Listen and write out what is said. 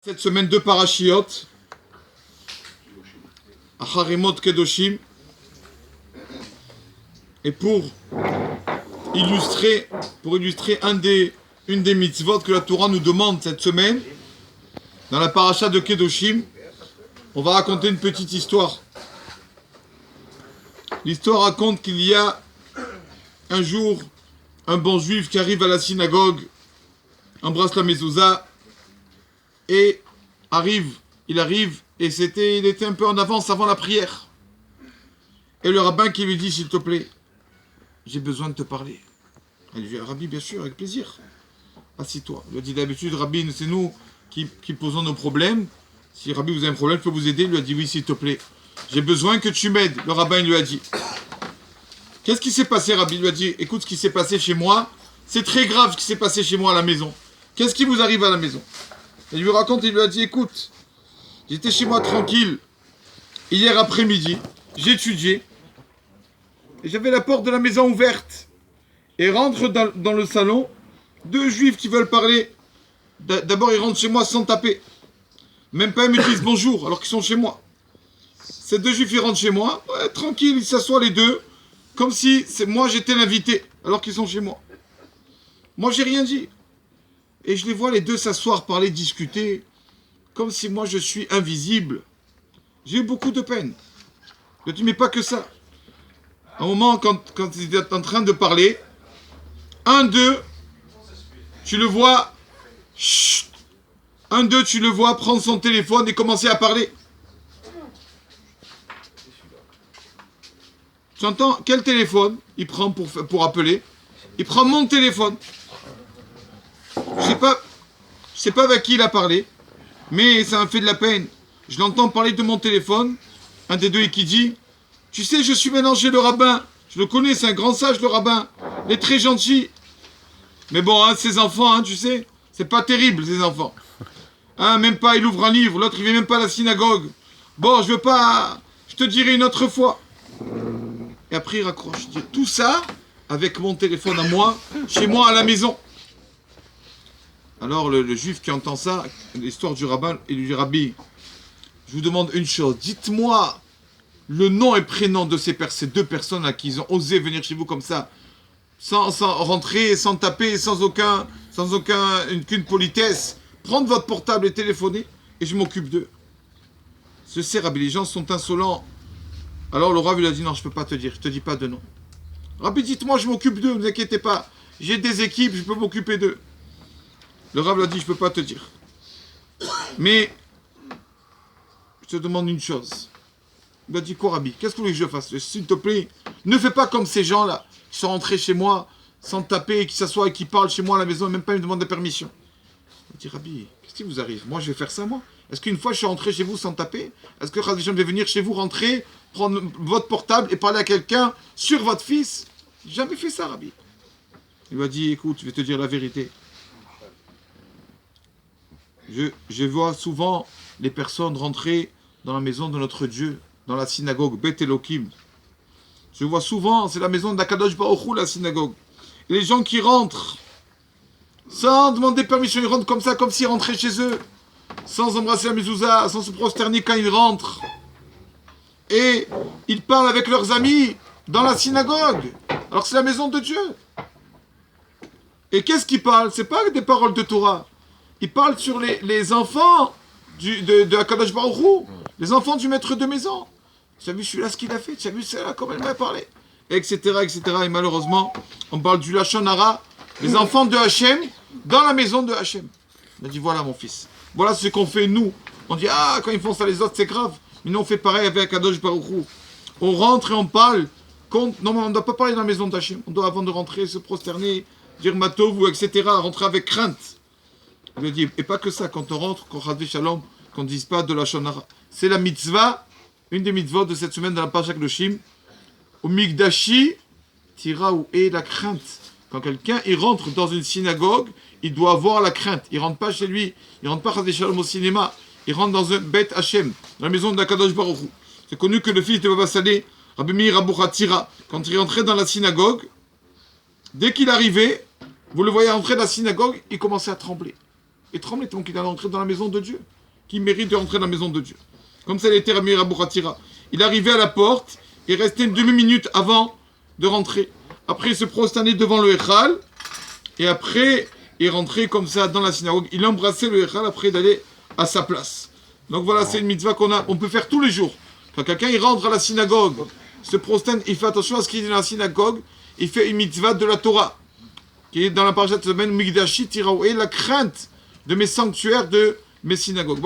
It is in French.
Cette semaine de Parashiot, Acharemot Kedoshim, et pour illustrer une des mitzvot que la Torah nous demande cette semaine, dans la paracha de Kedoshim, on va raconter une petite histoire. L'histoire raconte qu'il y a un jour un bon juif qui arrive à la synagogue, embrasse la mezouza, et il arrive, et il était un peu en avance avant la prière. Et le rabbin qui lui dit, s'il te plaît, j'ai besoin de te parler. Il lui dit, Rabbi, bien sûr, avec plaisir. Assis-toi. Il lui a dit, d'habitude, Rabbi, c'est nous qui posons nos problèmes. Si Rabbi, vous avez un problème, je peux vous aider. Il lui a dit, oui, s'il te plaît. J'ai besoin que tu m'aides. Le rabbin lui a dit. Qu'est-ce qui s'est passé, Rabbi? Il lui a dit, écoute ce qui s'est passé chez moi. C'est très grave ce qui s'est passé chez moi à la maison. Qu'est-ce qui vous arrive à la maison? Il lui raconte, il lui a dit, écoute, j'étais chez moi tranquille, hier après-midi, j'étudiais, et j'avais la porte de la maison ouverte, et rentrent dans le salon deux juifs qui veulent parler. D'abord, ils rentrent chez moi sans taper, même pas ils me disent bonjour, alors qu'ils sont chez moi. Ces deux juifs, ils rentrent chez moi, ouais, tranquille, ils s'assoient les deux, comme si moi j'étais l'invité, alors qu'ils sont chez moi. Moi, j'ai rien dit. Et je les vois les deux s'asseoir, parler, discuter, comme si moi je suis invisible. J'ai eu beaucoup de peine. Je dis, mais pas que ça. À un moment, quand ils étaient en train de parler, un d'eux, tu le vois, tu le vois prendre son téléphone et commencer à parler. Tu entends, quel téléphone il prend pour appeler? Il prend mon téléphone. Je sais pas avec qui il a parlé, mais ça m'a fait de la peine. Je l'entends parler de mon téléphone, un des deux qui dit, tu sais, je suis maintenant chez le rabbin, je le connais, c'est un grand sage le rabbin, il est très gentil. Mais bon, hein, ces enfants, hein, tu sais, c'est pas terrible ces enfants. Hein, même pas, il ouvre un livre, l'autre il vient même pas à la synagogue. Bon, je veux pas, je te dirai une autre fois. Et après il raccroche, il dit, tout ça avec mon téléphone à moi, chez moi à la maison. Alors le juif qui entend ça, l'histoire du rabbin, il lui dit, Rabbi, je vous demande une chose, dites-moi le nom et prénom de ces deux personnes à qui ils ont osé venir chez vous comme ça, sans rentrer, sans taper, sans aucune politesse, prendre votre portable et téléphoner, et je m'occupe d'eux. Je sais, Rabbi, les gens sont insolents. Alors le rabbin lui a dit, non, je peux pas te dire, je te dis pas de nom. Rabbi, dites-moi, je m'occupe d'eux, ne vous inquiétez pas, j'ai des équipes, je peux m'occuper d'eux. Le rabbin a dit, je ne peux pas te dire. Mais, je te demande une chose. Il a dit, quoi, Rabbi? Qu'est-ce que vous voulez que je fasse? S'il te plaît, ne fais pas comme ces gens-là, qui sont rentrés chez moi, sans taper, qui s'assoient et qui parlent chez moi à la maison, et même pas me demandent de permission. Il a dit, Rabbi, qu'est-ce qui vous arrive? Moi, je vais faire ça, moi? Est-ce qu'une fois, je suis rentré chez vous sans taper? Est-ce que Rabbi Shalom va venir chez vous, rentrer, prendre votre portable et parler à quelqu'un sur votre fils? J'ai jamais fait ça, Rabbi. Il lui a dit, écoute, je vais te dire la vérité. Je vois souvent les personnes rentrer dans la maison de notre Dieu, dans la synagogue, Bet Elohim. Je vois souvent, c'est la maison d'Akadosh Baruch Hu, la synagogue. Et les gens qui rentrent, sans demander permission, ils rentrent comme ça, comme s'ils rentraient chez eux, sans embrasser la mezouza, sans se prosterner quand ils rentrent. Et ils parlent avec leurs amis dans la synagogue, alors que c'est la maison de Dieu. Et qu'est-ce qu'ils parlent? C'est pas des paroles de Torah. Il parle sur les enfants de Akadosh Baruch Hu, les enfants du maître de maison. Tu as vu celui-là ce qu'il a fait? Tu as vu celle-là comment elle m'a parlé? Etc., etc. Et malheureusement, on parle du Lachon Hara, les enfants de Hachem, dans la maison de Hachem. On a dit, voilà mon fils. Voilà ce qu'on fait nous. On dit, ah, quand ils font ça les autres, c'est grave. Mais nous, on fait pareil avec Akadosh Baruch Hu. On rentre et on parle. Non, mais on ne doit pas parler dans la maison d'Hachem. On doit, avant de rentrer, se prosterner, dire Matov, ou etc., rentrer avec crainte. Il a dit, et pas que ça, quand on rentre, qu'on Chadvé Shalom, qu'on ne dise pas de la Shonara. C'est la mitzvah, une des mitzvot de cette semaine dans la Parashat Kedoshim, au Migdashi, tira ou est la crainte. Quand quelqu'un il rentre dans une synagogue, il doit avoir la crainte. Il ne rentre pas chez lui, il ne rentre pas Chadvé Shalom au cinéma, il rentre dans un Bet Hashem, dans la maison d'Akadosh Baruch Hu. C'est connu que le fils de Baba Saleh, Rabbi Meir Aboucha Tira, quand il rentrait dans la synagogue, dès qu'il arrivait, vous le voyez rentrer dans la synagogue, il commençait à trembler. et tremblait tant qu'il allait entrer dans la maison de Dieu, qui mérite de rentrer dans la maison de Dieu. Comme ça, il était Rami Rabou Khatira. Il arrivait à la porte, il restait une demi-minute avant de rentrer. Après, il se prosternait devant le Echal, et après, il rentrait comme ça dans la synagogue. Il embrassait le Echal après d'aller à sa place. Donc voilà, c'est une mitzvah on peut faire tous les jours. Quand quelqu'un il rentre à la synagogue, se prosterne, il fait attention à ce qu'il est dans la synagogue, il fait une mitzvah de la Torah, qui est dans la parasha de cette semaine, Migdashi Tiraou, et la crainte de mes sanctuaires, de mes synagogues.